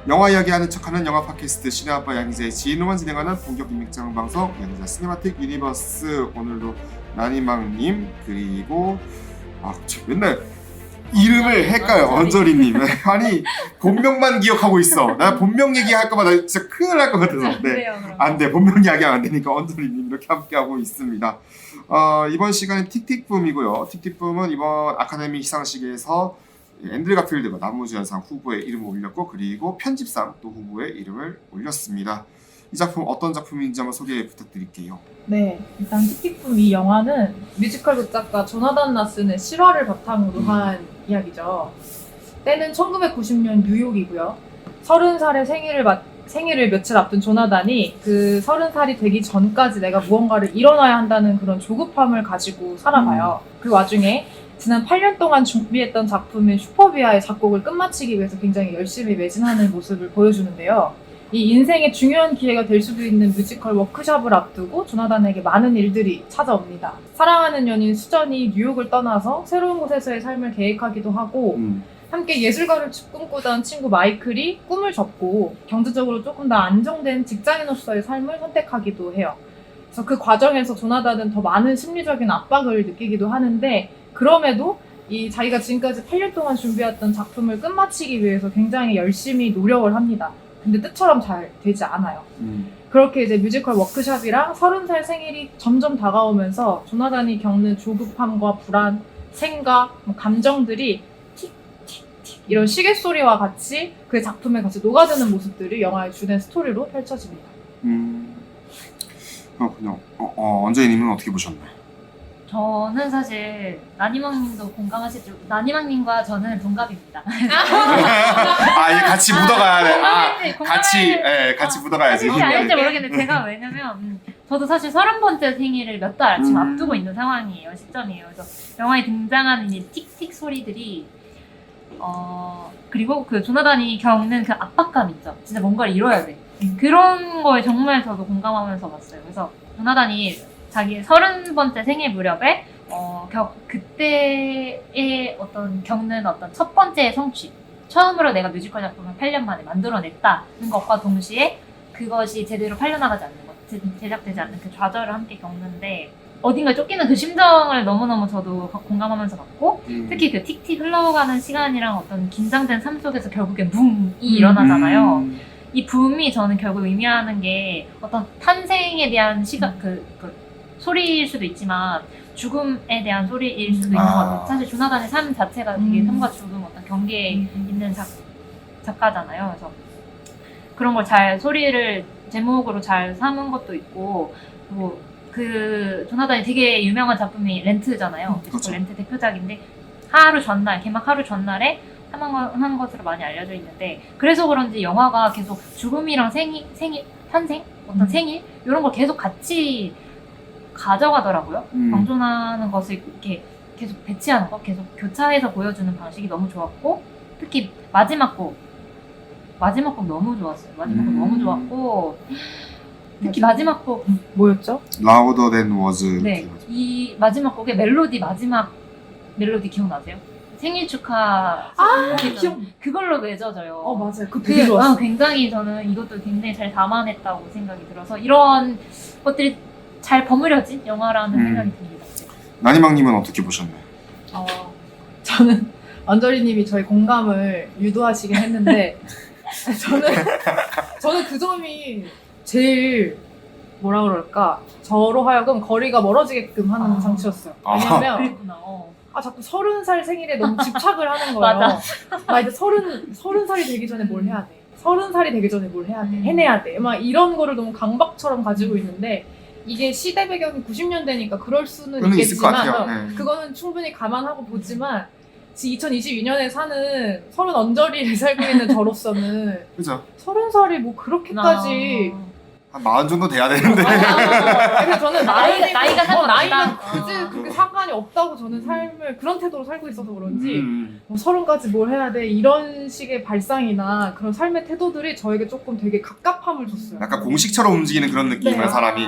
영화 이야기하는 척하는 영화 팟캐스트 신의아빠 양희재의 지인으로만 진행하는 본격 인맥장 방송 양희재 시네마틱 유니버스. 오늘도 나니망님 그리고 맨날 이름을 헷갈려. 언저리님. 아니 본명만 기억하고 있어. 나 본명 얘기할까봐 나 진짜 큰일 날 것 같아서. 네, 안돼. 본명 이야기하면 안 되니까 언저리님 이렇게 함께하고 있습니다. 이번 시간은 틱틱붐이고요. 틱틱붐은 이번 아카데미 시상식에서 앤드류 가필드가 나무주연상 후보에 이름을 올렸고, 그리고 편집상 또 후보에 이름을 올렸습니다. 이 작품 어떤 작품인지 한번 소개 부탁드릴게요. 네, 일단 틱틱붐 이 영화는 뮤지컬 극작가 조나단 라슨의 실화를 바탕으로 한 이야기죠. 때는 1990년 뉴욕이고요. 30살의 생일을 며칠 앞둔 조나단이 그 30살이 되기 전까지 내가 무언가를 이뤄놔야 한다는 그런 조급함을 가지고 살아가요. 그 와중에 지난 8년 동안 준비했던 작품인 슈퍼비아의 작곡을 끝마치기 위해서 굉장히 열심히 매진하는 모습을 보여주는데요. 이 인생의 중요한 기회가 될 수도 있는 뮤지컬 워크숍을 앞두고 조나단에게 많은 일들이 찾아옵니다. 사랑하는 연인 수전이 뉴욕을 떠나서 새로운 곳에서의 삶을 계획하기도 하고, 함께 예술가를 꿈꾸던 친구 마이클이 꿈을 접고 경제적으로 조금 더 안정된 직장인으로서의 삶을 선택하기도 해요. 그래서 그 과정에서 조나단은 더 많은 심리적인 압박을 느끼기도 하는데, 그럼에도 이 자기가 지금까지 8년 동안 준비했던 작품을 끝마치기 위해서 굉장히 열심히 노력을 합니다. 근데 뜻처럼 잘 되지 않아요. 그렇게 이제 뮤지컬 워크숍이랑 30살 생일이 점점 다가오면서 조나단이 겪는 조급함과 불안, 생각, 감정들이 틱틱틱 이런 시계소리와 같이 그 작품에 같이 녹아드는 모습들이 영화의 주된 스토리로 펼쳐집니다. 그렇군요. 언저리님은 어떻게 보셨나요? 저는 사실 나니망님도 공감하시죠? 나니망님과 저는 동갑입니다. 이게 같이 묻어가야 돼. 같이 묻어가야지. 사실 알지 모르겠는데 제가 왜냐면 저도 사실 30번째 생일을 몇 달 지금 앞두고 있는 상황이에요. 시점이에요. 그래서 영화에 등장하는 이 틱틱 소리들이 그리고 그 조나단이 겪는 그 압박감 있죠. 진짜 뭔가를 이뤄야 돼. 그런 거에 정말 저도 공감하면서 봤어요. 그래서 조나단이 자기의 30번째 생일 무렵에 그때의 겪는 첫 번째 성취, 처음으로 내가 뮤지컬 작품을 8년 만에 만들어냈다는 것과 동시에 그것이 제대로 팔려나가지 않는 것, 제작되지 않는 그 좌절을 함께 겪는데 어딘가 쫓기는 그 심정을 너무너무 저도 공감하면서 봤고, 특히 그 틱틱 흘러가는 시간이랑 어떤 긴장된 삶 속에서 결국에 붐이 일어나잖아요. 이 붐이 저는 결국 의미하는 게 어떤 탄생에 대한 소리일 수도 있지만 죽음에 대한 소리일 수도 있는 것 같아요. 사실 조나단의 삶 자체가 되게 삶과 죽음 어떤 경계에 있는 작가잖아요. 그래서 그런 걸 소리를 제목으로 잘 삼은 것도 있고, 그 조나단이 되게 유명한 작품이 렌트잖아요. 그렇죠. 렌트 대표작인데 개막 하루 전날에 사망한 것으로 많이 알려져 있는데, 그래서 그런지 영화가 계속 죽음이랑 생일, 탄생, 어떤 생일 이런 걸 계속 같이 가져가더라고요. 병존하는 것을 이렇게 계속 배치하는 거, 계속 교차해서 보여주는 방식이 너무 좋았고, 특히 마지막 곡 너무 좋았어요. 마지막 곡 너무 좋았고, 특히 마지막 곡 뭐였죠? Louder Than Was. 네, 이 마지막 곡의 마지막 멜로디 기억나세요? 생일 축하. 기억. 그걸로 맺어져요. 맞아요. 그거 되게 좋았어요. 굉장히 저는 이것도 굉장히 잘 담아냈다고 생각이 들어서 이런 것들이 잘 버무려진 영화라는 생각이 듭니다. 나니망님은 어떻게 보셨나요? 저는 언저리님이 저의 공감을 유도하시긴 했는데 저는 그 점이 제일 뭐라 그럴까, 저로 하여금 거리가 멀어지게끔 하는 장치였어요. 왜냐면 그랬구나. 자꾸 30살 생일에 너무 집착을 하는 거예요. 맞아. 나 이제 30살이 되기 전에 뭘 해야 돼? 30살이 되기 전에 뭘 해야 돼? 해내야 돼? 막 이런 거를 너무 강박처럼 가지고 있는데, 이게 시대 배경이 90년대니까 그럴 수는 있겠지만 그거는 충분히 감안하고 보지만 2022년에 사는 30 언저리를 살고 있는 저로서는 그죠? 30살이 뭐 그렇게까지 한 40 정도 돼야 되는데. 그래서 저는 나이가 나이는 그렇게 상관이 없다고 저는 삶을 그런 태도로 살고 있어서 그런지 30까지 뭘 해야 돼 이런 식의 발상이나 그런 삶의 태도들이 저에게 조금 되게 갑갑함을 줬어요. 약간 공식처럼 움직이는 그런 느낌이야. 네. 사람이.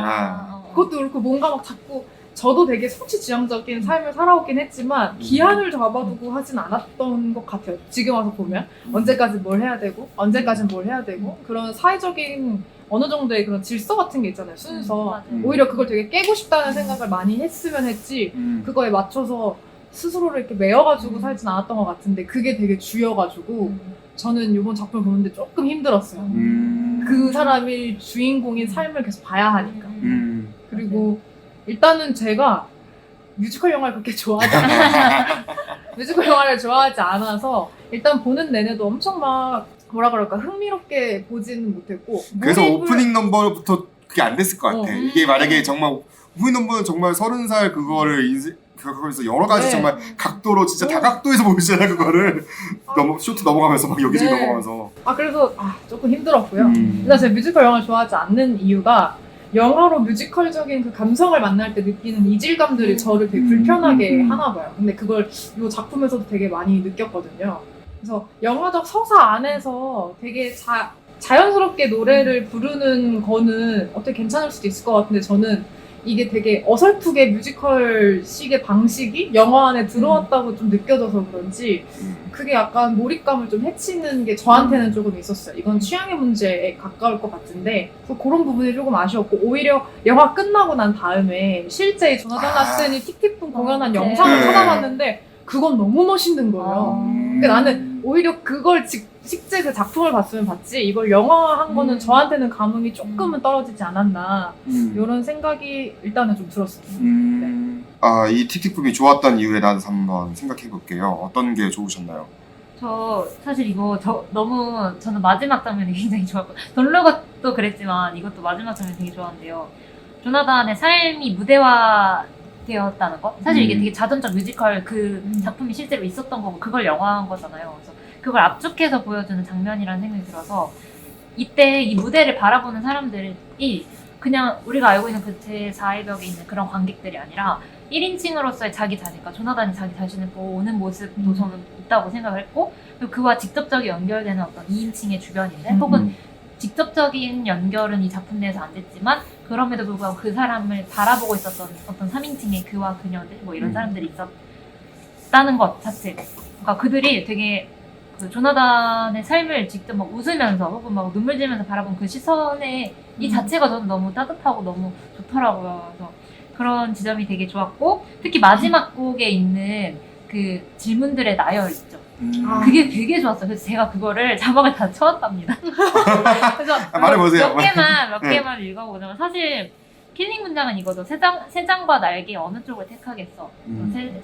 그것도 그렇고 뭔가 막 자꾸 저도 되게 성취지향적인 삶을 살아오긴 했지만 기한을 잡아두고 하진 않았던 것 같아요. 지금 와서 보면 언제까지 뭘 해야 되고 언제까지 뭘 해야 되고 그런 사회적인 어느 정도의 그런 질서 같은 게 있잖아요. 순서. 맞아요. 오히려 그걸 되게 깨고 싶다는 생각을 많이 했으면 했지 그거에 맞춰서 스스로를 이렇게 메어가지고 살진 않았던 것 같은데 그게 되게 주여가지고 저는 이번 작품을 보는데 조금 힘들었어요. 그 사람이 주인공인 삶을 계속 봐야 하니까. 그리고 일단은 제가 뮤지컬 영화를 그렇게 좋아하지 않아서 뮤지컬 영화를 좋아하지 않아서 일단 보는 내내도 엄청 막 뭐라 그럴까 흥미롭게 보지는 못했고 그래서 몰입을- 오프닝 넘버부터 그게 안 됐을 것 같아. 이게 만약에 정말 오프닝 넘버는 정말 30살 그거를 그거에서 여러 가지 네. 정말 각도로 진짜 다각도에서 보여주잖아요 그거를 쇼트 넘어가면서 막 여기저기 네. 넘어가면서 그래서 조금 힘들었고요. 일단 제가 뮤지컬 영화를 좋아하지 않는 이유가 영화로 뮤지컬적인 그 감성을 만날 때 느끼는 이질감들이 저를 되게 불편하게 하나 봐요. 근데 그걸 이 작품에서도 되게 많이 느꼈거든요. 그래서 영화적 서사 안에서 되게 자연스럽게 노래를 부르는 거는 어떻게 괜찮을 수도 있을 것 같은데 저는 이게 되게 어설프게 뮤지컬식의 방식이 영화 안에 들어왔다고 좀 느껴져서 그런지 그게 약간 몰입감을 좀 해치는 게 저한테는 조금 있었어요. 이건 취향의 문제에 가까울 것 같은데 그런 부분이 조금 아쉬웠고 오히려 영화 끝나고 난 다음에 실제 조나단 라센이 틱틱풍 공연한 네. 영상을 네. 찾아봤는데 그건 너무 멋있는 거예요. 그러니까 나는 오히려 그걸 실제 그 작품을 봤으면 봤지 이걸 영화화한 거는 저한테는 감흥이 조금은 떨어지지 않았나 이런 생각이 일단은 좀 들었습니다. 이 틱틱붐이 좋았던 이유에 대해서 한번 생각해 볼게요. 어떤 게 좋으셨나요? 저 사실 이거 너무 저는 마지막 장면이 굉장히 좋았고 덜러것도 그랬지만 이것도 마지막 장면이 되게 좋았는데요. 조나단의 삶이 무대화 되었다는 거? 사실 이게 되게 자전적 뮤지컬 그 작품이 실제로 있었던 거고 그걸 영화한 거잖아요. 그래서 그걸 압축해서 보여주는 장면이라는 생각이 들어서 이때 이 무대를 바라보는 사람들이 그냥 우리가 알고 있는 그 제4의 벽에 있는 그런 관객들이 아니라 1인칭으로서의 자기 자신, 그러니까 조나단이 자기 자신을 보는 모습도 저는 있다고 생각을 했고 그리고 그와 직접적인 연결되는 어떤 2인칭의 주변인데 혹은 직접적인 연결은 이 작품 내에서 안 됐지만 그럼에도 불구하고 그 사람을 바라보고 있었던 어떤 3인칭의 그와 그녀들 뭐 이런 사람들이 있었다는 것 자체 그러니까 그들이 되게 그 조나단의 삶을 직접 막 웃으면서 혹은 막 눈물 지면서 바라본 그 시선의 이 자체가 저는 너무 따뜻하고 너무 좋더라고요. 그래서 그런 지점이 되게 좋았고 특히 마지막 곡에 있는 그 질문들의 나열 있죠. 그게 되게 좋았어요. 그래서 제가 그거를 자막을 다 쳐왔답니다. 그래서 말해보세요. 몇 개만 읽어보자면 사실 킬링 문장은 이거죠. 새장과 날개 어느 쪽을 택하겠어.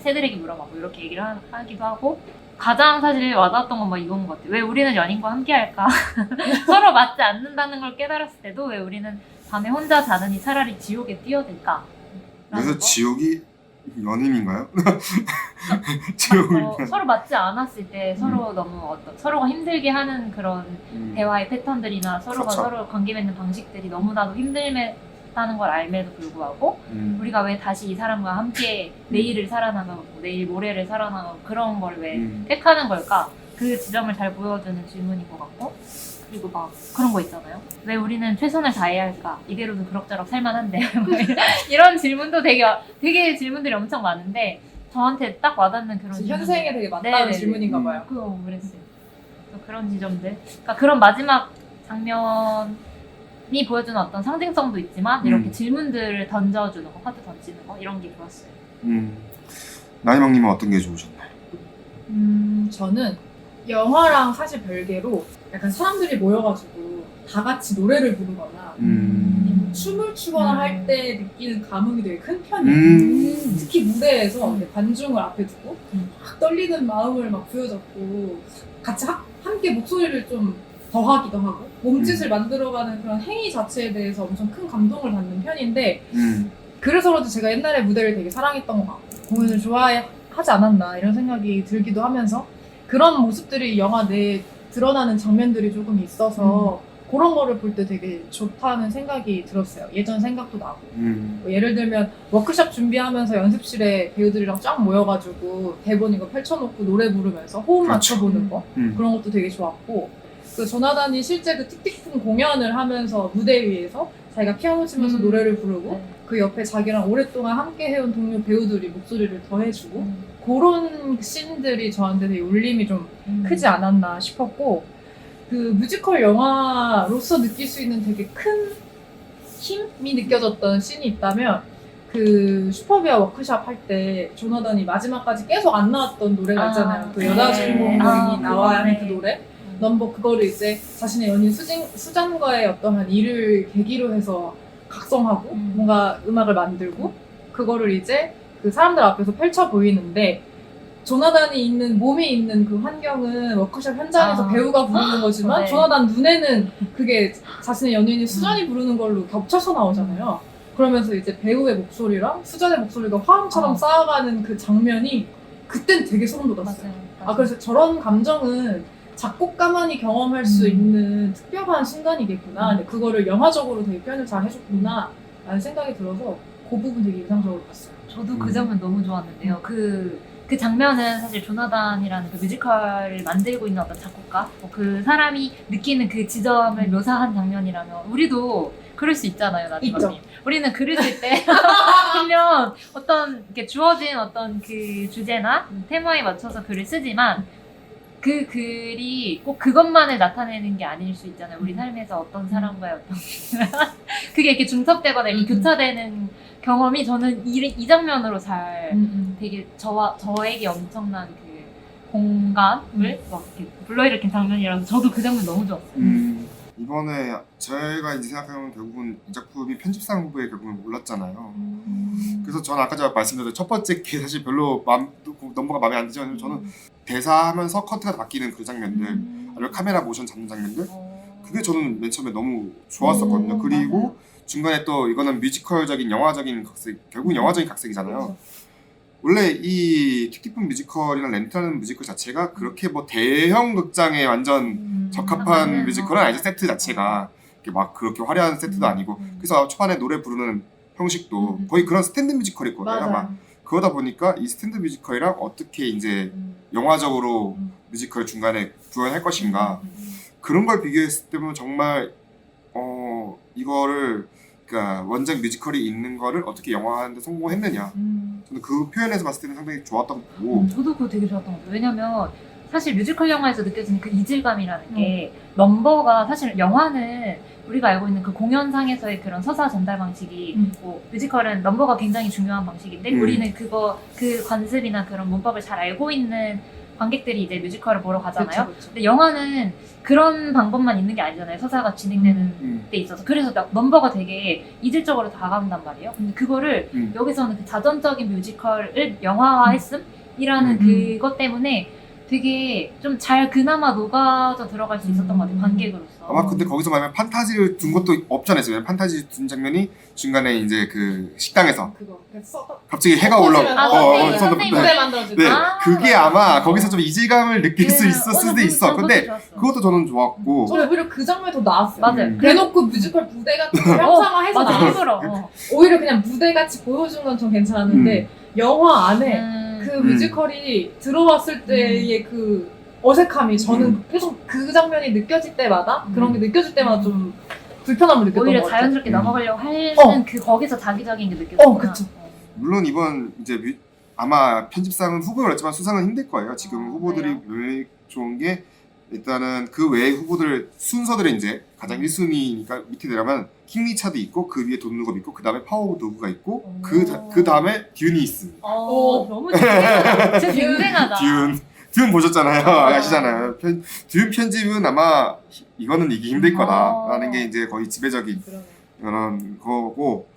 새들에게 물어봐고 이렇게 얘기를 하기도 하고 가장 사실 와닿았던 건 막 이건 것 같아요. 왜 우리는 연인과 함께할까? 서로 맞지 않는다는 걸 깨달았을 때도 왜 우리는 밤에 혼자 자느니 차라리 지옥에 뛰어들까? 그래서 지옥이 연인인가요? 지옥을 서로 맞지 않았을 때 서로 너무 서로가 힘들게 하는 그런 대화의 패턴들이나 서로가 그렇죠. 서로 관계 맺는 방식들이 너무나도 힘들다는 걸 알매도 불구하고 우리가 왜 다시 이 사람과 함께 내일을 살아나가고 내일 모레를 살아나가고 그런 걸 왜 택하는 걸까? 그 지점을 잘 보여주는 질문인 것 같고 그리고 막 그런 거 있잖아요. 왜 우리는 최선을 다해야 할까? 이대로도 그럭저럭 살만한데 이런 질문도 되게 질문들이 엄청 많은데 저한테 딱 와닿는 그런 현생에 되게 맞다는 네네네. 질문인가 봐요. 그랬어요. 그래서 그런 지점들. 그러니까 그런 마지막 장면이 보여주는 어떤 상징성도 있지만 이렇게 질문들을 던져주는 거, 카드 던지는 거 이런 게 좋았어요. 나이망님은 어떤 게 좋으셨나요? 저는 영화랑 사실 별개로 약간 사람들이 모여가지고 다 같이 노래를 부르거나 춤을 추거나 할 때 느끼는 감흥이 되게 큰 편이에요. 특히 무대에서 이제 관중을 앞에 두고 막 떨리는 마음을 막 부여잡고 같이 함께 목소리를 좀 더하기도 하고 몸짓을 만들어가는 그런 행위 자체에 대해서 엄청 큰 감동을 받는 편인데 그래서 그런지 제가 옛날에 무대를 되게 사랑했던 것 같고 공연을 좋아하지 않았나 이런 생각이 들기도 하면서 그런 모습들이 영화 내에 드러나는 장면들이 조금 있어서 그런 거를 볼 때 되게 좋다는 생각이 들었어요. 예전 생각도 나고 뭐 예를 들면 워크숍 준비하면서 연습실에 배우들이랑 쫙 모여가지고 대본 이거 펼쳐놓고 노래 부르면서 호흡 그렇죠. 맞춰보는 거 그런 것도 되게 좋았고 그 조나단이 실제 그 틱틱풍 공연을 하면서 무대 위에서 자기가 피아노 치면서 노래를 부르고 그 옆에 자기랑 오랫동안 함께 해온 동료 배우들이 목소리를 더해주고 그런 씬들이 저한테 되게 울림이 좀 크지 않았나 싶었고 그 뮤지컬 영화로서 느낄 수 있는 되게 큰 힘이 느껴졌던 씬이 있다면 그 슈퍼비아 워크샵 할 때 조나단이 마지막까지 계속 안 나왔던 노래가 있잖아요. 그 여자 주인공이 나와야 하는 그 노래 넘버 그거를 이제 자신의 연인 수잔과의 어떠한 일을 계기로 해서 각성하고 뭔가 음악을 만들고 그거를 이제 그 사람들 앞에서 펼쳐 보이는데 조나단이 있는 몸이 있는 그 환경은 워크숍 현장에서 배우가 부르는 거지만 네. 조나단 눈에는 그게 자신의 연인이 수잔이 부르는 걸로 겹쳐서 나오잖아요. 그러면서 이제 배우의 목소리랑 수잔의 목소리가 화음처럼 쌓아가는 그 장면이 그땐 되게 소름 돋았어요. 맞아요. 그래서 저런 감정은 작곡가만이 경험할 수 있는 특별한 순간이겠구나. 근데 그거를 영화적으로 되게 표현을 잘 해줬구나 라는 생각이 들어서 그 부분 되게 인상적으로 봤어요. 저도 그 장면 너무 좋았는데요. 그 장면은 사실 조나단이라는 그 뮤지컬을 만들고 있는 어떤 작곡가, 그 사람이 느끼는 그 지점을 묘사한 장면이라면 우리도 그럴 수 있잖아요, 나지막님. 우리는 글을 쓸 때 분명 어떤 이렇게 주어진 어떤 그 주제나 테마에 맞춰서 글을 쓰지만 그 글이 꼭 그것만을 나타내는 게 아닐 수 있잖아요. 우리 삶에서 어떤 사람과의 어떤 그게 이렇게 중첩되거나 이렇게 교차되는 경험이 저는 이 장면으로 잘 되게 저에게 엄청난 그 공감을 막 이렇게 불러일으킨 장면이라서 저도 그 장면 너무 좋았어요. 이번에 제가 이제 생각하면 결국은 이 작품이 편집상 후보에 결국은 올랐잖아요. 그래서 저는 아까 제가 말씀드렸던 첫 번째 게 사실 별로 넘버가 마음에 안 들지만 저는 대사하면서 커트가 바뀌는 그 장면들 아니면 카메라 모션 잡는 장면들 그게 저는 맨 처음에 너무 좋았었거든요. 그리고 중간에 또 이거는 뮤지컬적인 영화적인 각색, 결국은 영화적인 각색이잖아요. 원래 이 틱틱붐 뮤지컬이나 렌트라는 뮤지컬 자체가 그렇게 뭐 대형 극장에 완전 적합한 뮤지컬은 아니죠. 세트 자체가 막 그렇게 화려한 세트도 아니고 그래서 초반에 노래 부르는 형식도 거의 그런 스탠드 뮤지컬이거든요. 아마 그러다 보니까 이 스탠드 뮤지컬이랑 어떻게 이제 영화적으로 뮤지컬 중간에 구현할 것인가 그런 걸 비교했을 때 보면 정말 이거를 그러니까 원작 뮤지컬이 있는 거를 어떻게 영화하는데 성공했느냐 저는 그 표현에서 봤을 때는 상당히 좋았다고 보고 저도 그거 되게 좋았던 것 같아요. 왜냐면 사실 뮤지컬 영화에서 느껴지는 그 이질감이라는 게 넘버가 사실 영화는 우리가 알고 있는 그 공연상에서의 그런 서사 전달 방식이 뭐 뮤지컬은 넘버가 굉장히 중요한 방식인데 우리는 그 관습이나 그런 문법을 잘 알고 있는 관객들이 이제 뮤지컬을 보러 가잖아요. 그쵸. 근데 영화는 그런 방법만 있는 게 아니잖아요. 서사가 진행되는 데 있어서. 그래서 넘버가 되게 이질적으로 다가온단 말이에요. 근데 그거를 여기서는 그 자전적인 뮤지컬을 영화화했음이라는 그것 때문에 되게 좀 잘 그나마 녹아져 들어갈 수 있었던 것 같아요. 관객으로서. 아마 근데 거기서 말하면 판타지를 둔 것도 없잖아요. 판타지 둔 장면이 중간에 이제 그 식당에서 갑자기 해가 올라오고 선생님 무대 만들어주고 네, 그게 아마 거기서 좀 이질감을 느낄 수 있었을 수도 있어. 근데 그것도 저는 좋았고 저는 오히려 그 장면이 더 나았어요. 맞아요. 대놓고 뮤지컬 무대 같은 거 형상화해서 맞아, 나왔어요. 일부러. 오히려 그냥 무대같이 보여준 건 좀 괜찮았는데 영화 안에 그 뮤지컬이 들어왔을 때의 그 어색함이 저는 계속 그 장면이 느껴질 때마다 그런 게 느껴질 때마다 좀 불편함을 느꼈던 오히려 것 같아요. 자연스럽게 넘어가려고 하는 그 거기서 자기적인 게 느껴졌구나. 그쵸. 물론 이번 이제 아마 편집상은 후보에 올랐지만 수상은 힘들 거예요. 지금 후보들이 왜 좋은 게 일단은 그 외의 후보들 순서들이 이제 가장 1순위니까 밑에 내려면 킹 리차드 있고 그 위에 돈 누겁 있고 그 다음에 파워 오브 도그가 있고 그 다음에 듀니 있습니다. 너무 쟁쟁하다. 진짜 쟁쟁하다. 듀는 보셨잖아요. 아시잖아요. 듀 편집은 아마 이거는 이기 힘들 거다라는 게 이제 거의 지배적인 그런 거고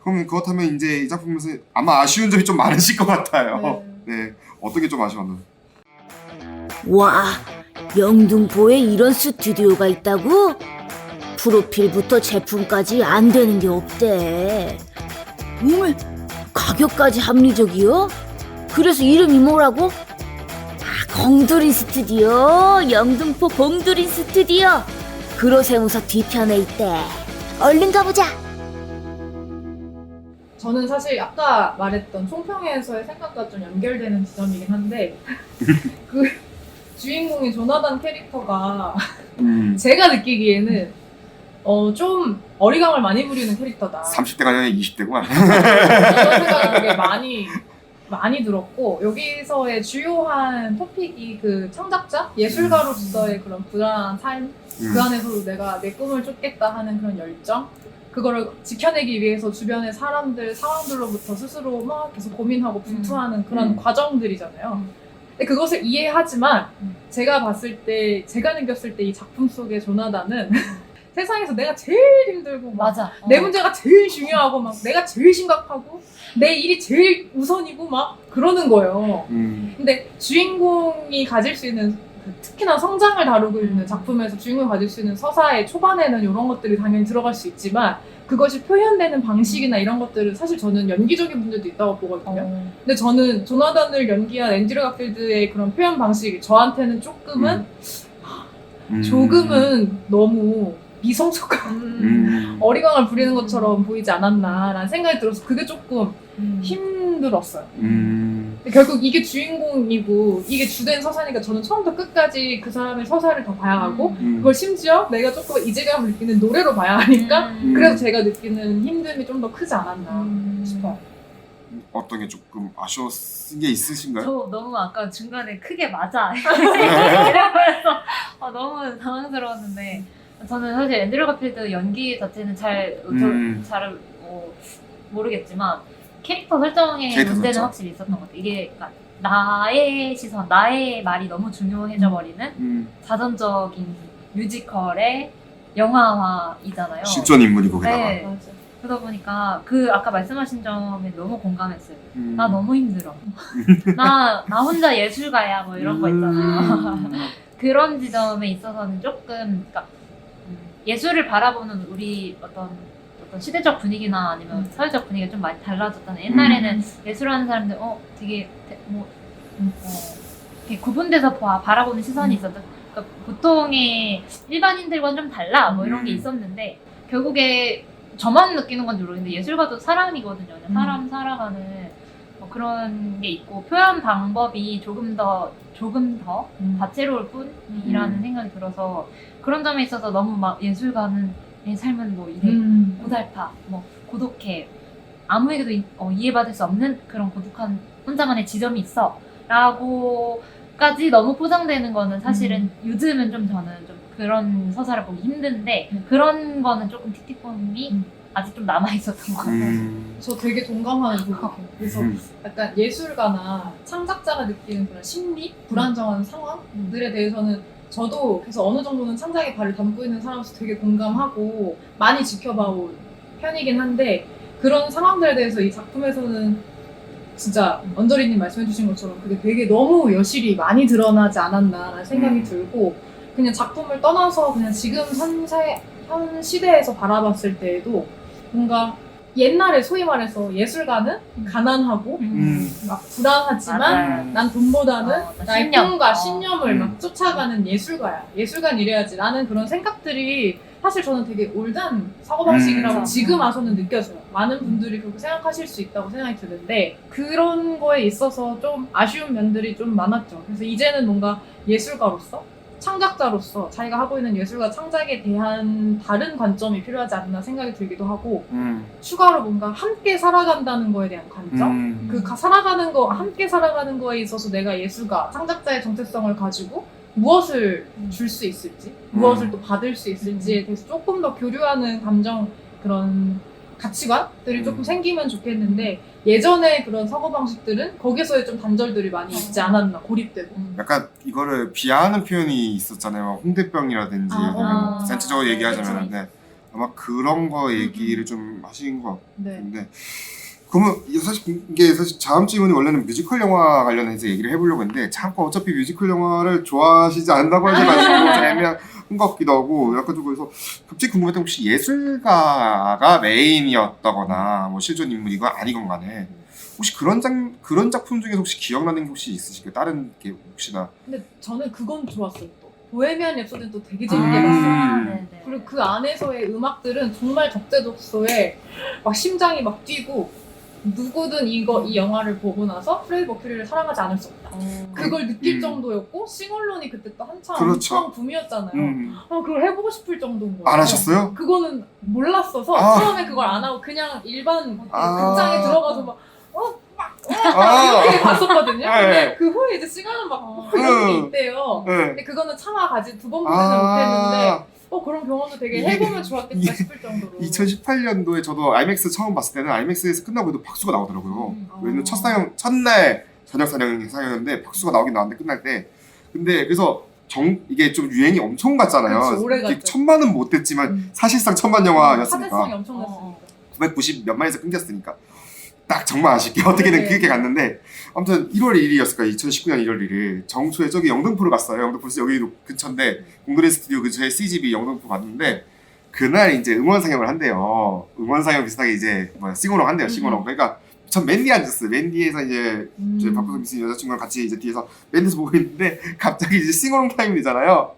그럼 그렇다면 이제 이 작품에서 아마 아쉬운 점이 좀 많으실 것 같아요. 네, 어떻게 좀 아쉬웠나요? 와, 영등포에 이런 스튜디오가 있다고? 프로필부터 제품까지 안 되는 게 없대. 어머, 가격까지 합리적이요? 그래서 이름이 뭐라고? 공두린 스튜디오, 영등포 공두린 스튜디오. 그로세우서 뒤편에 있대. 얼른 가보자. 저는 사실 아까 말했던 총평에서의 생각과 좀 연결되는 지점이긴 한데 그 주인공인 조나단 캐릭터가 제가 느끼기에는 좀 어리광을 많이 부리는 캐릭터다. 30대가 아니라 20대구만. 이런 생각이 되게 많이 들었고, 여기서의 주요한 토픽이 그 창작자, 예술가로서의 그런 불안한 삶, 그 안에서도 내가 내 꿈을 쫓겠다 하는 그런 열정, 그거를 지켜내기 위해서 주변의 사람들, 상황들로부터 스스로 막 계속 고민하고 분투하는 그런 과정들이잖아요. 근데 그것을 이해하지만 제가 봤을 때, 제가 느꼈을 때 이 작품 속의 조나단은 세상에서 내가 제일 힘들고 막 맞아. 내 문제가 제일 중요하고 막 내가 제일 심각하고 내 일이 제일 우선이고 막 그러는 거예요. 근데 주인공이 가질 수 있는 특히나 성장을 다루고 있는 작품에서 주인공이 가질 수 있는 서사의 초반에는 이런 것들이 당연히 들어갈 수 있지만 그것이 표현되는 방식이나 이런 것들은 사실 저는 연기적인 문제도 있다고 보거든요. 근데 저는 조나단을 연기한 앤드류 가필드의 그런 표현 방식이 저한테는 조금은 너무 미성숙한 어리광을 부리는 것처럼 보이지 않았나라는 생각이 들어서 그게 조금 힘들었어요. 근데 결국 이게 주인공이고 이게 주된 서사니까 저는 처음부터 끝까지 그 사람의 서사를 더 봐야 하고 그걸 심지어 내가 조금 이질감을 느끼는 노래로 봐야 하니까 그래서 제가 느끼는 힘듦이 좀 더 크지 않았나 싶어요. 어떤 게 조금 아쉬웠은 게 있으신가요? 저 너무 아까 중간에 크게 맞아 이러면서 너무 당황스러웠는데 저는 사실 앤드류 가필드 연기 자체는 잘 모르겠지만 캐릭터 설정의 문제는 설정. 확실히 있었던 것 같아요. 이게 그러니까 나의 시선, 나의 말이 너무 중요해져 버리는 자전적인 뮤지컬의 영화화이잖아요. 실존 인물이고 게다가. 네. 맞아. 그러다 보니까 그 아까 말씀하신 점에 너무 공감했어요. 나 너무 힘들어. 나 혼자 예술가야 뭐 이런 거 있잖아요. 그런 지점에 있어서는 조금 그러니까 예술을 바라보는 우리 어떤 시대적 분위기나 아니면 사회적 분위기가 좀 많이 달라졌잖아요. 옛날에는 예술하는 사람들 되게 이렇게 구분돼서 바라보는 시선이 있었죠. 그러니까 보통의 일반인들과는 좀 달라 뭐 이런 게 있었는데 결국에 저만 느끼는 건지 모르겠는데 예술가도 사람이거든요. 그냥 사람 살아가는 그런 게 있고 표현 방법이 조금 더 다채로울 뿐이라는 생각이 들어서 그런 점에 있어서 너무 막 예술가는 내 삶은 뭐 이래 고달파, 뭐 고독해, 아무에게도 이해받을 수 없는 그런 고독한 혼자만의 지점이 있어 라고까지 너무 포장되는 거는 사실은 요즘은 좀 저는 좀 그런 서사를 보기 힘든데 그런 거는 조금 틱틱범이 아직 좀 남아있었던 것 같아요. 저 되게 동감하는 부분이에요. 그래서 약간 예술가나 창작자가 느끼는 그런 심리, 불안정한 상황들에 대해서는 저도 그래서 어느 정도는 창작의 발을 담고 있는 사람으로서 되게 공감하고 많이 지켜봐온 편이긴 한데 그런 상황들에 대해서 이 작품에서는 진짜 언저리님 말씀해주신 것처럼 그게 되게 너무 여실히 많이 드러나지 않았나라는 생각이 들고 그냥 작품을 떠나서 그냥 지금 현 시대에서 바라봤을 때에도 뭔가 옛날에 소위 말해서 예술가는 가난하고 막 불안하지만 맞아요. 난 돈보다는 나의 신념. 꿈과 신념을 막 쫓아가는 예술가야. 예술가는 이래야지. 라는 그런 생각들이 사실 저는 되게 올드한 사고방식이라고 지금 와서는 느껴져요. 많은 분들이 그렇게 생각하실 수 있다고 생각이 드는데 그런 거에 있어서 좀 아쉬운 면들이 좀 많았죠. 그래서 이제는 뭔가 예술가로서 창작자로서 자기가 하고 있는 예술과 창작에 대한 다른 관점이 필요하지 않나 생각이 들기도 하고 추가로 뭔가 함께 살아간다는 거에 대한 관점 함께 살아가는 거에 있어서 내가 예술가, 창작자의 정체성을 가지고 무엇을 줄 수 있을지 무엇을 또 받을 수 있을지에 대해서 조금 더 교류하는 그런 가치관들이 조금 생기면 좋겠는데 예전의 그런 사고방식들은 거기서의 좀 단절들이 많이 있지 않았나 고립되고 약간 이거를 비하하는 표현이 있었잖아요. 홍대병이라든지 센체적으로 얘기하자면 네. 아마 그런 거 얘기를 좀 하신 것 같은데 그러면 이게 사실 다음 질문이 원래는 뮤지컬 영화 관련해서 얘기를 해보려고 했는데 잠깐 어차피 뮤지컬 영화를 좋아하시지 않는다고 하셔가지고 애매한 것 같기도 하고 약간 좀 그래서 갑자기 궁금했던 혹시 예술가가 메인이었다거나 뭐 실존 인물이건 아니건 간에 혹시 그런 작품 중에서 혹시 기억나는 게 혹시 있으실까요? 다른 게 혹시나 근데 저는 그건 좋았어요. 또 보헤미안 랩소디는 또 되게 재밌게 봤어요. 네네. 그리고 그 안에서의 음악들은 정말 적재적소에 막 심장이 막 뛰고 누구든 이 영화를 보고 나서 프레디 머큐리를 사랑하지 않을 수 없다. 그걸 느낄 정도였고 싱얼론이 그때 또 한참 그렇죠. 엄청 붐이었잖아요. 그걸 해보고 싶을 정도인 거예요. 안 하셨어요? 그거는 몰랐어서 아. 처음에 그걸 안 하고 그냥 일반 아. 극장에 들어가서 막 아. 이렇게 봤었거든요. 네. 근데 그 후에 이제 시간은 막 이런 게 있대요. 네. 근데 그거는 참아가지 2번 보지는 못했는데 그런 경험도 되게 이게- 해보면 좋았겠다 이게 싶을 정도로. 2018년도에 저도 IMAX 처음 봤을 때는 IMAX에서 끝나고 해도 박수가 나오더라고요. 왜냐면 첫날 저녁 상영이었는데 박수가 나오긴 나왔는데 끝날 때. 근데 그래서 이게 좀 유행이 엄청 갔잖아요. 그치, 오래 갔죠. 1000만은 못 됐지만 사실상 1000만 영화였으니까. 화제성이 엄청났으니까. 990 몇 만에서 끊겼으니까. 딱 정말 아쉽게 어떻게든 네. 그렇게 갔는데 아무튼 1월 1일이었을까 2019년 1월 1일 정초에 저기 영등포를 갔어요. 영등포에서 여기도 근처인데 공도리 스튜디오 근처에 CGV 영등포 갔는데 그날 이제 음원 상영을 한대요. 음원 상영 비슷하게 이제 싱어롱 한대요. 싱어롱. 그러니까 전 맨디에 앉았어요. 맨디에서 이제 저희 박보석 미스 여자친구랑 같이 이제 뒤에서 맨디에서 보고 있는데 갑자기 이제 싱어롱 타임이잖아요.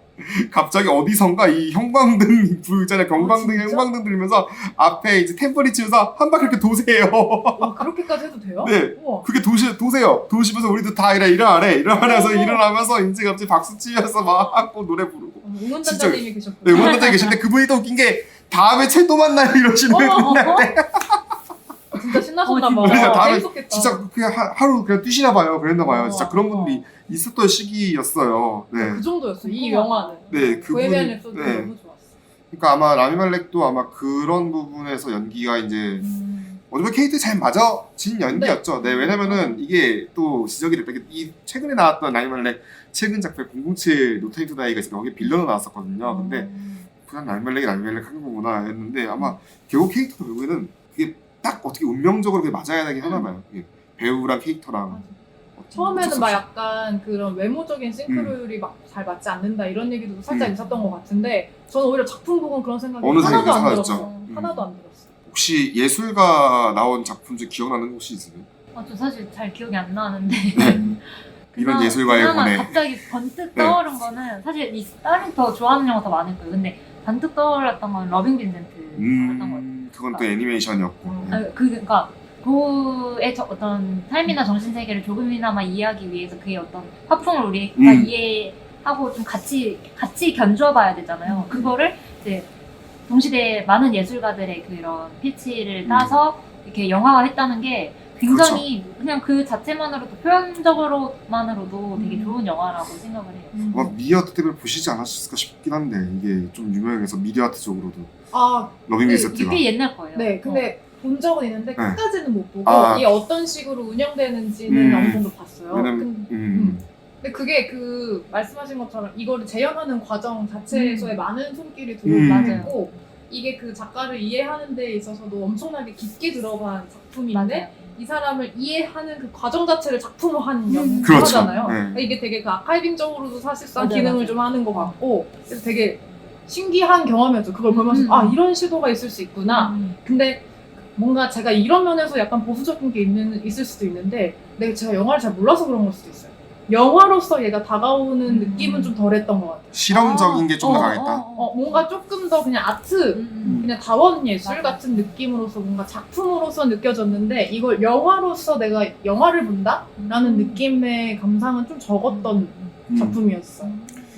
갑자기 어디선가 이 형광등 불잖아요. 경광등, 진짜? 형광등 들면서 앞에 이제 템퍼리 치면서 한 바퀴 이렇게 도세요. 와, 그렇게까지 해도 돼요? 네. 우와. 그게 도세요. 도시면서 우리도 다 일어나면서 일어나면서 이제 갑자기 박수 치면서 막 하고 노래 부르고. 응원단장님이 계셨고. 네, 응원단장이 계신데 그분이 또 웃긴 게 다음에 또 만나요 이러시는 어머. 끝날 때. 진짜 신나셨나봐. 그래서 다음에 재밌었겠다. 진짜 그냥 하루 그냥 뛰시나 봐요. 그랬나 봐요. 진짜 어. 그런 분들이 있었던 시기였어요. 네. 그 정도였어. 이 영화는. 네, 보헤미안 그분. 랩소디 네. 너무 좋았어. 그러니까 아마 라미 말렉도 아마 그런 부분에서 연기가 이제 어쩌면 케이트 잘 맞아진 연기였죠. 네, 왜냐면은 이게 또 지적이 됐다. 이 최근에 나왔던 라미 말렉 최근 작품 007 노타임 투 다이가 있었는데 거기 빌런으로 나왔었거든요. 근데 그냥 라미 말렉이 라미 말렉 한 거구나 했는데 아마 결국 캐릭터 결국에는 그게 딱 어떻게 운명적으로 그게 맞아야 되긴 하나 봐요. 이게 배우랑 캐릭터랑. 처음에는 막 약간 그런 외모적인 싱크로율이 막 잘 맞지 않는다 이런 얘기도 살짝 있었던 것 같은데 저는 오히려 작품 보고 그런 생각이 어느 하나도 안 사람이 들었어. 사라졌죠. 하나도 안 들었어. 혹시 예술가 나온 작품 중 기억나는 거 혹시 있으세요? 저 사실 잘 기억이 안 나는데 이런 예술가의 그나마 분에. 갑자기 번뜩 떠오른 거는 사실 다른 더 좋아하는 영화 더 많을 거예요. 근데 번뜩 떠올랐던 건 러빙 빈센트였던 것 같아요. 그건 또 애니메이션이었고. 네. 그러니까 그의 어떤 삶이나 정신 세계를 조금이나마 이해하기 위해서 그의 어떤 화풍을 우리가 이해하고 좀 같이 견주어봐야 되잖아요. 그거를 이제 동시대에 많은 예술가들의 그런 필치를 따서 이렇게 영화화했다는 게 굉장히 그냥 그 자체만으로도 표현적으로만으로도 되게 좋은 영화라고 생각을 해요. 아마 미디어아트 때문에 보시지 않았을까 싶긴 한데 이게 좀 유명해서 미디어아트 쪽으로도 아, 러빙 네, 빈센트가. 꽤 옛날 거예요. 네. 근데 본 적은 있는데 네. 끝까지는 못 보고 아. 이게 어떤 식으로 운영되는지는 어느 정도 봤어요. 왜냐면 근데 그게 그 말씀하신 것처럼 이거를 재현하는 과정 자체에서의 많은 손길이 들어가고 이게 그 작가를 이해하는 데 있어서도 엄청나게 깊게 들어간 작품인데 맞아요. 이 사람을 이해하는 그 과정 자체를 작품화한 그렇죠. 영화잖아요. 네. 그러니까 이게 되게 그 아카이빙적으로도 사실상 맞아요, 기능을 맞아요. 좀 하는 것 같고 그래서 되게 신기한 경험이었죠. 그걸 보면서 아 이런 시도가 있을 수 있구나. 근데 뭔가 제가 이런 면에서 약간 보수적인 게 있을 수도 있는데 제가 영화를 잘 몰라서 그런 걸 수도 있어요. 영화로서 얘가 다가오는 느낌은 좀 덜했던 것 같아요. 실험적인 게 좀 더 강했다. 뭔가 조금 더 그냥 아트, 그냥 다원 예술 맞아. 같은 느낌으로서 뭔가 작품으로서 느껴졌는데 이걸 영화로서 내가 영화를 본다라는 느낌의 감상은 좀 적었던 작품이었어.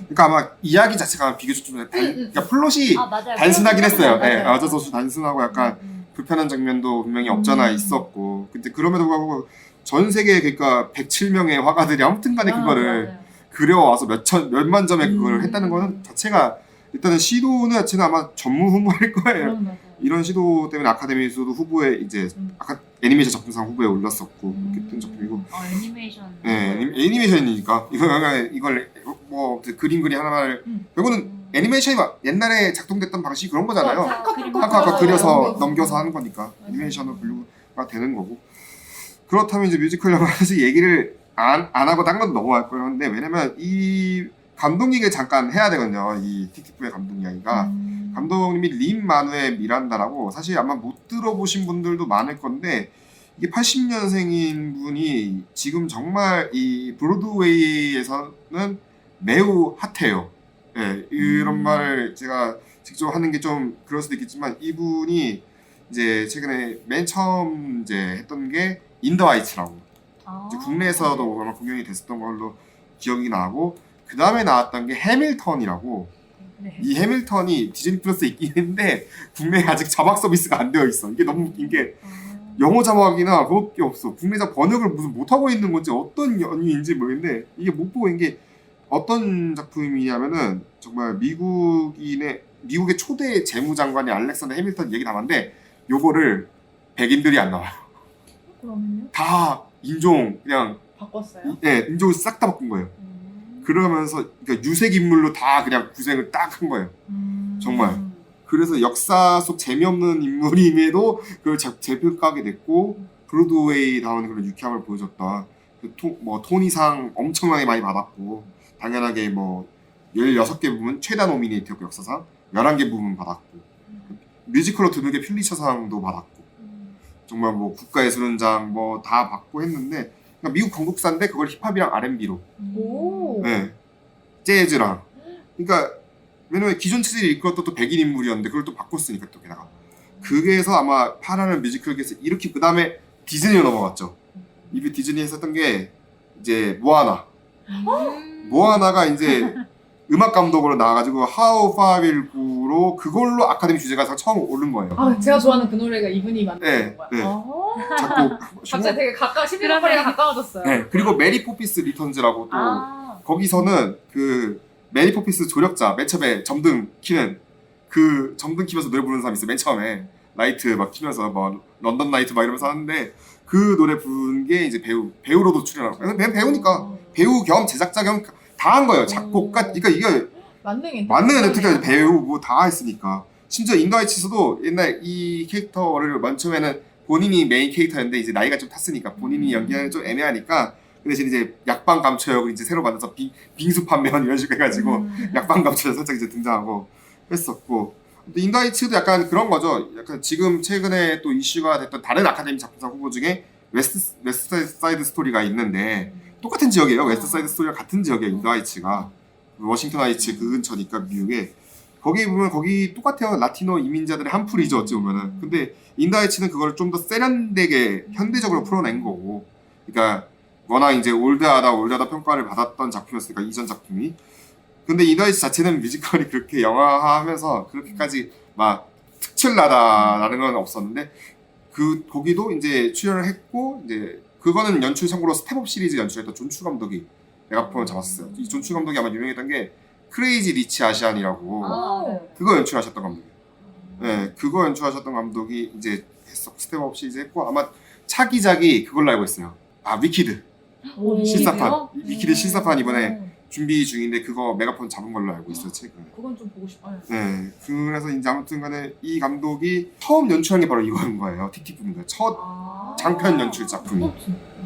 그러니까 아마 이야기 자체가 비교적 좀 그러니까 플롯이 맞아요. 단순하긴 했어요. 네, 맞아요. 어쩔 수 없이 단순하고 약간 불편한 장면도 분명히 없잖아 있었고 근데 그럼에도 불구하고 전 세계 그러니까 107명의 화가들이 아무튼간에 그거를 맞아요. 그려와서 몇만 점의 그걸 했다는 거는 자체가 일단은 시도는 자체는 아마 전무후무할 거예요. 맞아요. 이런 시도 때문에 아카데미에서도 후보에 이제 애니메이션 작품상 후보에 올랐었고 그렇게 된 작품이고 애니메이션. 네, 애니메이션이니까 이걸 뭐 그림 그리 하나를 결국은 애니메이션이 막 옛날에 작동됐던 방식이 그런 거잖아요. 아까 그려서 넘겨서 하는 거니까 애니메이션으로 분류가 되는 거고 그렇다면 이제 뮤지컬 영화에서 얘기를 안 하고 딴 건 넘어갈 거예요. 근데 왜냐면 이 감독 얘기를 잠깐 해야 되거든요. 이 틱틱부의 감독 이야기가 감독님이 린 마누엘 미란다라고 사실 아마 못 들어보신 분들도 많을 건데 이게 80년생인 분이 지금 정말 이 브로드웨이에서는 매우 핫해요. 예, 이런 말을 제가 직접 하는 게 좀 그럴 수도 있겠지만 이분이 이제 최근에 맨 처음 이제 했던 게 인더 하이츠라고 아. 이제 국내에서도 아마 공연이 됐었던 걸로 기억이 나고 그 다음에 나왔던 게 해밀턴이라고 네. 이 해밀턴이 디즈니 플러스에 있긴 한데 국내에 아직 자막 서비스가 안 되어 있어. 이게 너무 웃긴 게 영어 자막이나 그것밖에 없어. 국내자 번역을 무슨 못하고 있는 건지 어떤 연유인지 모르겠는데 이게 못 보고 있는 게 어떤 작품이냐면은 정말 미국의 초대 재무장관이 알렉산더 해밀턴 얘기 담았는데 요거를 백인들이 안 나와요. 그러면요? 다 인종 그냥 바꿨어요? 인종을 싹 다 바꾼 거예요. 그러면서 그러니까 유색 인물로 다 그냥 구색을 딱 한 거예요. 정말. 그래서 역사 속 재미없는 인물임에도 그걸 재평가하게 됐고 브로드웨이다운 그런 유쾌함을 보여줬다. 토니상 엄청나게 많이 받았고 당연하게 뭐 16개 부문 최다 노미네이트였고 역사상 11개 부문 받았고 뮤지컬로 드물게 퓰리처상도 받았고 정말 뭐 국가예술원장 뭐 다 받고 했는데 그러니까 미국 건국사인데 그걸 힙합이랑 R&B로 오. 네. 재즈랑 그러니까 왜냐면 기존 체질이 이끌었던 또 백인 인물이었는데 그걸 또 바꿨으니까 또 게다가 그게서 아마 파라는 뮤지컬계에서 이렇게 그 다음에 디즈니로 넘어갔죠. 이게 디즈니에서 했던 게 이제 모아나 모아나가 이제 음악 감독으로 나와가지고 How Far Will Go로 그걸로 아카데미 주제가상 처음 오른 거예요. 아, 제가 좋아하는 그 노래가 이분이 만든 네, 거야. 네. 아. 작곡 갑자기 되게 심리적 거리가 가까워졌어요. 네, 그리고 메리 포피스 리턴즈라고 또 아. 거기서는 그 메리 포피스 조력자 맨 처음에 점등 키는 그 점등 키면서 노래 부르는 사람이 있어요. 맨 처음에 라이트 막 키면서 뭐 런던 라이트 막 이러면서 하는데 그 노래 부른 게 이제 배우로도 출연하고 배우니까 배우 겸 제작자 겸 다 한 거예요. 작곡가 그러니까 이게 만능인데. 맞는 특히 배우 뭐 다 했으니까 심지어 인더하이츠에서도 옛날 이 캐릭터를 맨 처음에는 본인이 메인 캐릭터였는데 이제 나이가 좀 탔으니까 본인이 연기하는 좀 애매하니까 그 대신 이제 약방 감초 역을 이제 새로 만들어서 빙수 판매원 이런 식으로 해가지고 약방 감초 역 살짝 이제 등장하고 했었고 근데 인더하이츠도 약간 그런 거죠. 약간 지금 최근에 또 이슈가 됐던 다른 아카데미 작품상 후보 중에 웨스트 사이드 스토리가 있는데 똑같은 지역이에요. 웨스트 사이드 스토리가 같은 지역이에요. 인더하이츠가 워싱턴 하이츠 그 근처니까 미국에 거기 보면 거기 똑같아요. 라티노 이민자들의 한풀이죠. 어찌 보면은 근데 인더하이츠는 그걸 좀 더 세련되게 현대적으로 풀어낸 거고 그러니까 워낙 이제 올드하다 평가를 받았던 작품이었으니까 이전 작품이 근데 인더하이츠 자체는 뮤지컬이 그렇게 영화화하면서 그렇게까지 막 특출나다라는 건 없었는데 거기도 이제 출연을 했고 이제 그거는 연출 참고로 스텝업 시리즈 연출했던 존추 감독이 메가폰을 잡았어요. 이 존추 감독이 아마 유명했던 게 크레이지 리치 아시안이라고 아, 네. 그거 연출하셨던 감독이에요. 네, 그거 연출하셨던 감독이 이제 스텝업 시리즈 했고 아마 차기작이 그걸로 알고 있어요. 아 위키드 오, 실사판 위키드 실사판 이번에 준비 중인데 그거 메가폰 잡은 걸로 알고 있어요 최근에. 그건 좀 보고 싶어요. 네, 그래서 이제 아무튼간에 이 감독이 처음 연출한 게 바로 이거인 거예요. 틱틱붐인가 첫 장편 연출 작품이.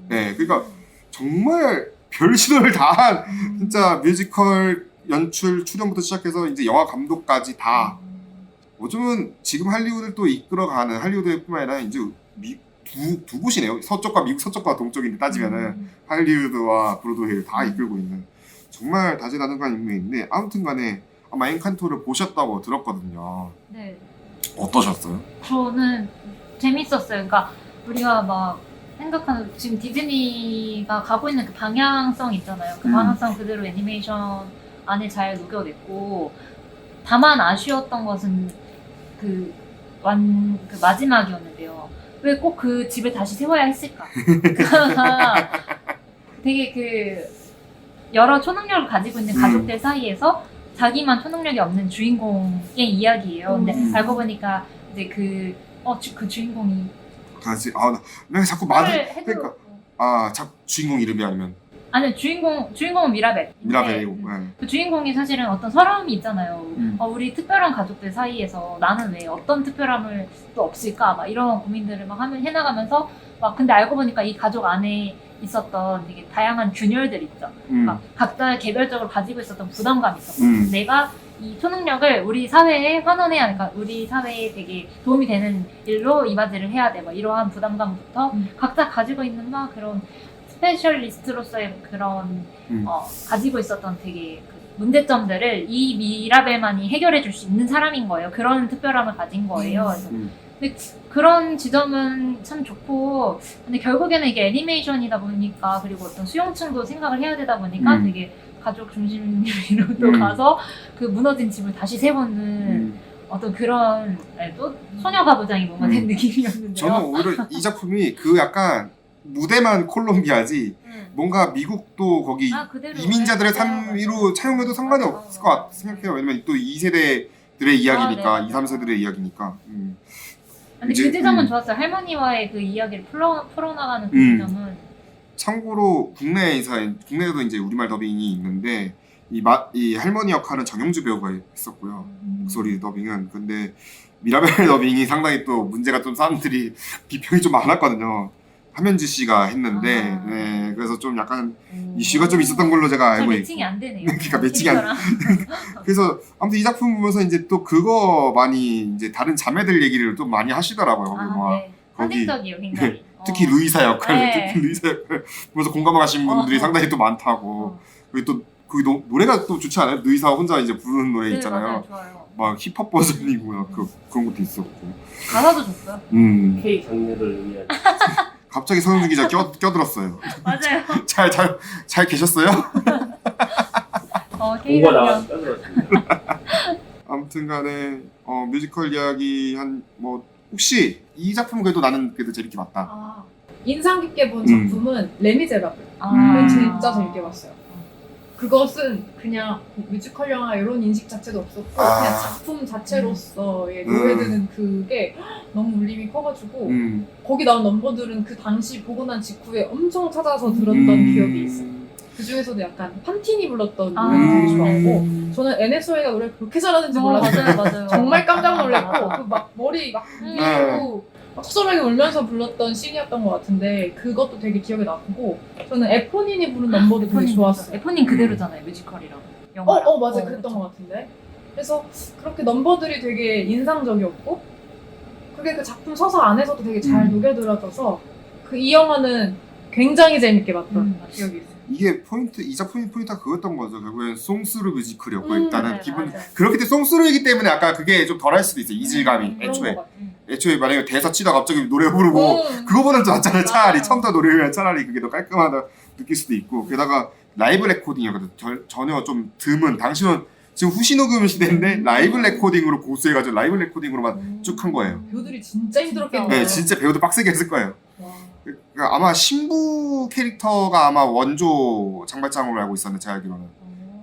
네, 그러니까 정말 별 시도를 다한 진짜 뮤지컬 연출 출연부터 시작해서 이제 영화 감독까지 다 요즘은 지금 할리우드를 또 이끌어가는 할리우드뿐만 아니라 이제 두 곳이네요. 서쪽과 미국 서쪽과 동쪽인데 따지면은 할리우드와 브로드웨이를 다 이끌고 있는 정말 다재다능한 인물인데 아무튼간에 아마 엔칸토를 보셨다고 들었거든요. 네. 어떠셨어요? 저는 재밌었어요. 그러니까 우리가 막 생각하는 지금 디즈니가 가고 있는 그 방향성 있잖아요. 그 방향성 그대로 애니메이션 안에 잘 녹여냈고 다만 아쉬웠던 것은 그 마지막이었는데요. 왜 꼭 그 집을 다시 세워야 했을까? 되게 그 여러 초능력을 가지고 있는 가족들 사이에서 자기만 초능력이 없는 주인공의 이야기예요. 근데 알고 보니까 이제 그 주인공이 다시 내가 자꾸 그러니까 주인공 이름이 아니면 아니 주인공은 미라벨이고 그 주인공이 사실은 어떤 서러움이 있잖아요. 우리 특별한 가족들 사이에서 나는 왜 어떤 특별함을 또 없을까 막 이런 고민들을 막 해나가면서 막 근데 알고 보니까 이 가족 안에 있었던 되게 다양한 균열들 있죠. 막 각자 개별적으로 가지고 있었던 부담감이 있었고 내가 이 초능력을 우리 사회에 환원해야 하니까 우리 사회에 되게 도움이 되는 일로 이바지를 해야 돼. 뭐 이러한 부담감부터 각자 가지고 있는 막 그런 스페셜리스트로서의 그런 가지고 있었던 되게 그 문제점들을 이 미라벨만이 해결해 줄 수 있는 사람인 거예요. 그런 특별함을 가진 거예요. 그래서 근데 그런 지점은 참 좋고, 근데 결국에는 이게 애니메이션이다 보니까, 그리고 어떤 수용층도 생각을 해야 되다 보니까 되게 가족 중심으로 또 가서 그 무너진 집을 다시 세우는 어떤 그런, 또 소녀 가부장이 뭔가 된 느낌이었는데요. 저는 오히려 이 작품이 그 약간 무대만 콜롬비아지 뭔가 미국도 거기 그대로 이민자들의 네, 삶으로 차용해도 상관이 맞아, 없을 것 같아 생각해요. 왜냐면 또 2세대들의 이야기니까, 네, 2, 3세들의 이야기니까. 근데 이제, 그 지점은 좋았어요. 할머니와의 그 이야기를 풀어나가는 그 지점은. 참고로 국내에도 이제 우리말 더빙이 있는데 이 할머니 역할은 정영주 배우가 했었고요. 목소리 더빙은. 근데 미라벨 더빙이 상당히 또 문제가 좀 사람들이 비평이 좀 많았거든요. 함현지 씨가 했는데 네, 그래서 좀 약간 이슈가 좀 있었던 걸로 제가 알고 있고. 매칭이 안 되네요. 그러니까 매칭이 안 그래서 아무튼 이 작품 보면서 이제 또 그거 많이 이제 다른 자매들 얘기를 또 많이 하시더라고요. 거기 막 네. 사진적이에요, 굉장히. 특히 루이사 역할, 네. 특히 루이사 역할 보면서 공감하시는 분들이 상당히 또 많다고. 그리고 또 그 노래가 또 좋지 않아요? 루이사 혼자 이제 부르는 노래 네, 있잖아요. 맞아요, 좋아요. 막 힙합 버전이고요. 그런 것도 있었고. 가사도 좋고요. K 장르를 의미한 갑자기 서영준 기자 껴들었어요. 맞아요. 잘 계셨어요? 공부가 나와서 떠들었습니다. 아무튼간에 뮤지컬 이야기 혹시 이 작품 그래도 나는 그래도 재밌게 봤다. 인상 깊게 본 작품은 레미제라블. 음. 진짜 재밌게 봤어요. 그것은 그냥 뮤지컬 영화 이런 인식 자체도 없었고 그냥 작품 자체로서의 노래드는 그게 너무 울림이 커가지고 거기 나온 넘버들은 그 당시 보고 난 직후에 엄청 찾아서 들었던 기억이 있어요. 그 중에서도 약간 판티니 불렀던 노래도 되게 좋았고 저는 NSOA가 노래 그렇게 잘하는지 몰랐어요. 맞아요. 정말 깜짝 놀랐고 그 막 머리 막 밀고 처절하게 울면서 불렀던 씬이었던 것 같은데 그것도 되게 기억에 남고 저는 에포닌이 부른 넘버도 되게 좋았어요. 에포닌 그대로잖아요, 뮤지컬이라고. 영화랑. 맞아 그랬던 것 같은데 그래서 그렇게 넘버들이 되게 인상적이었고 그게 그 작품 서사 안에서도 되게 잘 녹여들어져서 이 영화는 굉장히 재밌게 봤던 기억이 있어요. 이게 이 작품의 포인트가 그거였던 거죠. 결국엔 송스루 뮤지컬이었고 일단은 네, 기분 맞아요. 그렇기 때문에 송스루이기 때문에 아까 그게 좀 덜할 수도 있어요. 이질감이 그런 것 같아요. 애초에 만약에 대사 치다가 갑자기 노래 부르고 그거보다는 좀 낫잖아요. 차라리 처음부터 노래를 차라리 그게 더 깔끔하다 느낄 수도 있고 게다가 라이브 레코딩이었거든. 전혀 좀 드문 당시는 지금 후시 녹음 시대인데 라이브 레코딩으로 고수해가지고 라이브 레코딩으로만 쭉 한 거예요. 배우들이 진짜 힘들었겠네요. 네, 진짜 배우도 빡세게 했을 거예요. 그러니까 아마 신부 캐릭터가 아마 원조 장발장으로 알고 있었는데 제가 알기로는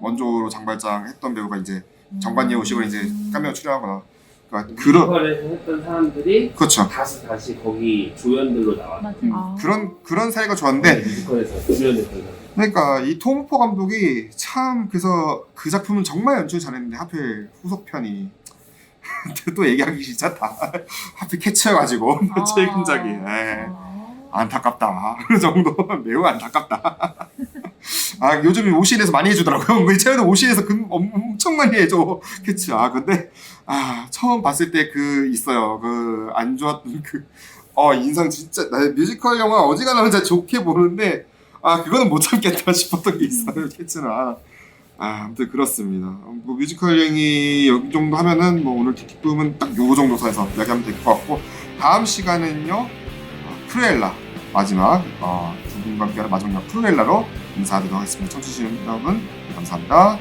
원조로 장발장 했던 배우가 이제 정관예우식으로 이제 카메오 출연하거나 그러니까 뮤지컬에서 했던 사람들이 그렇죠. 다시 거기 조연들로 나왔어요. 그런 사례가 좋았는데 뮤지컬에서 주연했던 사람. 그러니까 이 톰 호퍼 감독이 참 그래서 그 작품은 정말 연출 잘했는데 하필 후속편이 또 얘기하기 귀찮다. 하필 캐치여가지고 최근작이 안타깝다. 그 정도 매우 안타깝다. 요즘 OCN에서 많이 해주더라고요. 우리 채연은 OCN에서 엄청 많이 해줘 캐치. 근데 처음 봤을 때 있어요. 안 좋았던 인상 진짜 나 뮤지컬 영화 어지간하면 진짜 좋게 보는데 그거는 못 참겠다 싶었던 게 있어요. 캐치는 아무튼 그렇습니다. 뭐 뮤지컬 여행이 여기 정도 하면은 뭐 오늘 티켓붐은 딱 요 정도 선에서 이야기하면 될 것 같고 다음 시간은요 크루엘라 마지막 두 분과 함께하는 마지막 크루엘라로 인사드리도록 하겠습니다. 청취해주신 여러분 감사합니다.